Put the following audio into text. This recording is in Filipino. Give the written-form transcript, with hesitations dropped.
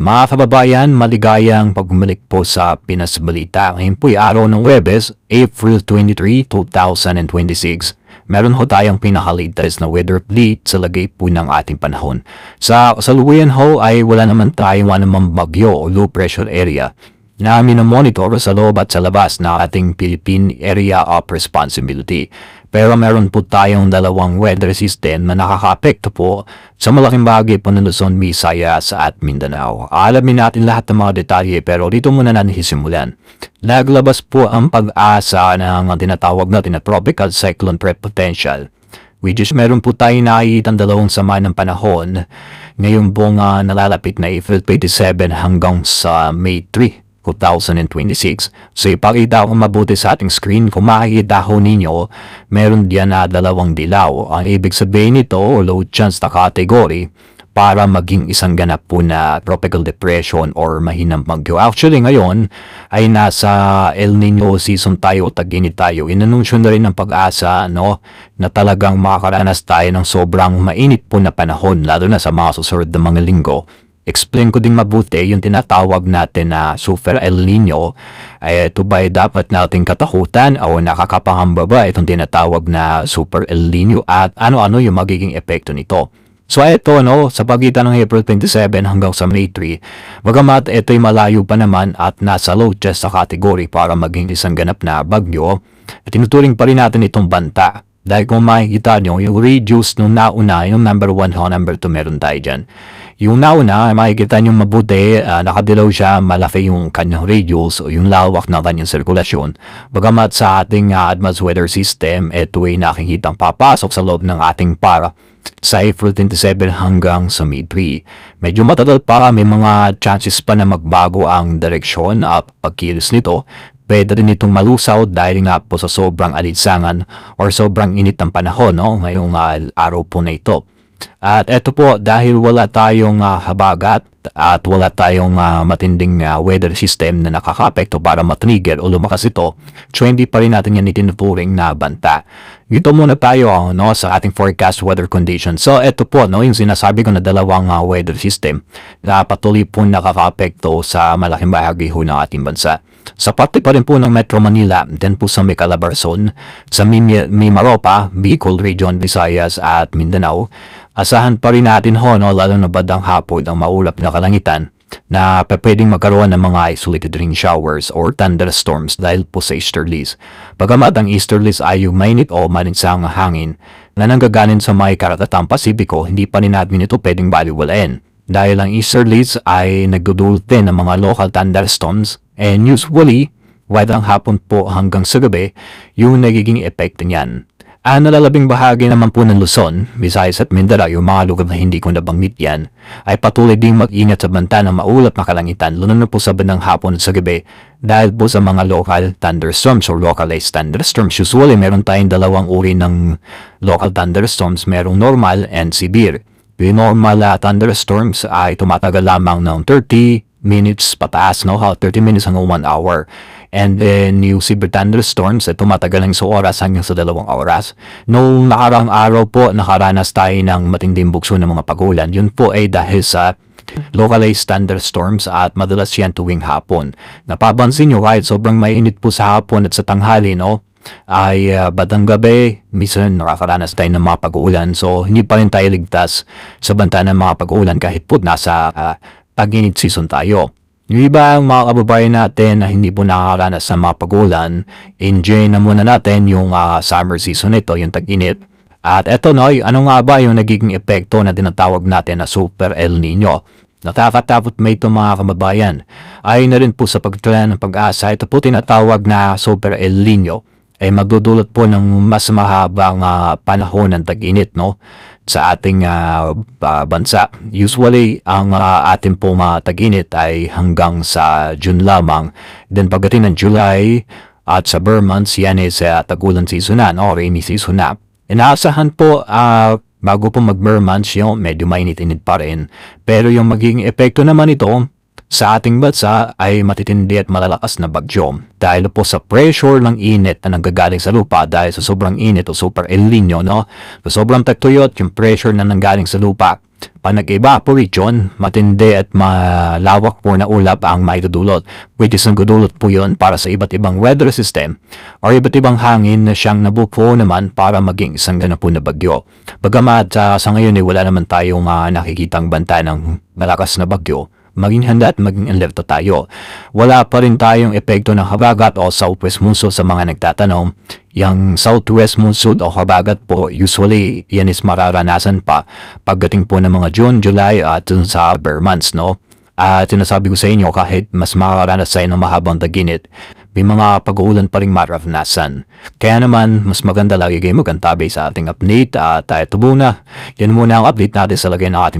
Mga kababayan, maligayang pagbumalik po sa Pinas Balita. Ngayon po'y araw ng Huwebes, April 23, 2026. Meron ho tayong pinaka-latest na weather update sa lagay po ng ating panahon. Sa kasalukuyan ho ay wala naman tayong anumang bagyo o low pressure area na minomonitor sa loob at sa labas na ating Philippine Area of Responsibility. Pero meron po tayong dalawang weather system na nakaka-apekto po sa malaking bahagi po ng Luzon, Visayas at Mindanao. Alamin natin lahat ng mga detalye pero dito muna natin sisimulan. Naglabas po ang pag-asa ng tinatawag natin na Tropical Cyclone Pre-Potential, which is meron po tayo nakikitang dalawang sama ng panahon ngayon po nga nalalapit na April 27 hanggang sa May 3. 2026. So ipakita ko mabuti sa ating screen. Kung makikita ho ninyo, meron diyan na dalawang dilaw. Ang ibig sabihin nito, low chance na category para maging isang ganap po na tropical depression or mahinang bagyo. Actually ngayon ay nasa El Nino season tayo, tag-init tayo. Inanunsyo na rin ng pag-asa na talagang makakaranas tayo ng sobrang mainit po na panahon lalo na sa mga susunod na mga linggo. Explain ko din mabuti yung tinatawag natin na Super El Nino. Ito ba dapat nating katakutan o nakakapangamba ba itong tinatawag na Super El Nino at ano-ano yung magiging epekto nito? So ito sa pagitan ng April 27 hanggang sa May 3, bagamat ito'y malayo pa naman at nasa low chance sa category para maging isang ganap na bagyo, tinuturing pa rin natin itong banta. Dahil kung makikita nyo, yung radius nung nauna, yung number 1 o number 2 meron tayo dyan. Yung nauna, makikita nyo mabuti, nakadilaw siya, malaki yung kanyang radius o yung lawak ng kanyang sirkulasyon. Bagamat sa ating advanced weather system, ito ay nakikitang papasok sa loob ng ating para sa April 27 hanggang sa May 3. Medyo matagal pa, may mga chances pa na magbago ang direksyon at pagkilos nito. Pwede rin itong malusaw dahil nga po sa sobrang alinsangan or sobrang init ng panahon ngayong araw po na ito. At eto po, dahil wala tayong habagat at wala tayong matinding weather system na nakaka-apekto para matrigger o lumakas ito, so hindi pa rin natin yan itinuturing na banta. Dito muna tayo sa ating forecast weather conditions. So eto po, yung sinasabi ko na dalawang weather system na patuloy po nakaka-apekto sa malaking bahagi ho ng ating bansa. Sa parte pa rin po ng Metro Manila, then po sa Calabarzon, sa Mimaropa, Bicol Region, Visayas at Mindanao, asahan pa rin natin lalo na badang hapon ang maulap na kalangitan na pwedeng magkaroon ng mga isolated rain showers or thunderstorms dahil po sa easterlies. Bagamat ang easterlies ay yung mainit o maninsang hangin na nanggagaling sa may karatatang Pasipiko, hindi pa rin natin ito pwedeng baliwalain. Dahil ang easterlies ay nagdudulot din ng mga local thunderstorms and usually, wadang hapon po hanggang sa gabi, yung nagiging epekto niyan. Ang nalalabing bahagi naman po ng Luzon, Visayas at Mindanao, yung mga lugar na hindi ko nabanggit yan, ay patuloy ding mag-ingat sa banta ng maulap na kalangitan, lalo na po sa bandang hapon at sa gabi, dahil po sa mga local thunderstorms or localized thunderstorms. Usually, meron tayong dalawang uri ng local thunderstorms, merong normal and severe. Yung normal thunderstorms ay tumatagal lamang ng 30 minutes pataas, 30 minutes hanggang 1 hour. And then yung severe thunderstorms ay tumatagal ng 1 oras hanggang sa 2 oras. Noong nakarang araw po, nakaranas tayo ng matinding bugso ng mga pag-ulan. Yun po ay dahil sa localized thunderstorms at madalas yan tuwing hapon. Napapansin nyo kahit sobrang mainit po sa hapon at sa tanghali, ay badang gabi, minsan nakakaranas tayo ng mga pag-uulan. So, hindi pa rin tayo ligtas sa banta ng mga pag-uulan kahit po nasa tag-init season tayo. Yung iba ang mga kababayan natin na hindi po nakakaranas ng mga pag-uulan, enjoy na muna natin yung summer season nito, yung tag-init. At eto ano nga ba yung nagiging epekto na tinatawag natin na Super El Nino? Nakakatakot may ito mga kababayan. Ayon na rin po sa pagtala ng pag-asa, ito po tinatawag na Super El Nino ay magdudulot po ng mas mahabang panahon ng tag-init sa ating bansa. Usually, ang ating po tag-init ay hanggang sa June lamang. Then pagdating ng July at sa months, yan ay sa tag-ulan season na, rainy season na. Inaasahan po bago po mag-months, medyo mainit-init pa rin. Pero yung magiging epekto naman ito, sa ating bansa ay matitindi at malalakas na bagyo dahil po sa pressure ng init na nanggagaling sa lupa dahil sa sobrang init o super El Nino, no? So, sobrang tagtuyot yung pressure na nanggaling sa lupa. Pag nag-evaporate yun, matindi at malawak po na ulap ang maidudulot, which is nagdudulot po yun para sa iba't ibang weather system or iba't ibang hangin na siyang nabubuo naman para maging isang ganun po na bagyo. Bagamat sa ngayon wala naman tayong nakikitang banta ng malakas na bagyo, maging handa at maging alerto tayo. Wala pa rin tayong epekto ng habagat o southwest monsoon sa mga nagtatanong. Yang southwest monsoon o habagat po, usually yan is mararanasan pa pagdating po ng mga June, July at sa October months, no? At sinasabi ko sa inyo, kahit mas mararanas tayo ng mahabang taginit, may mga pag-uulan pa rin mararanasan. Kaya naman, mas maganda lagi kayo magantabay sa ating update at ito muna. Yan muna ang update natin sa lagay ng ating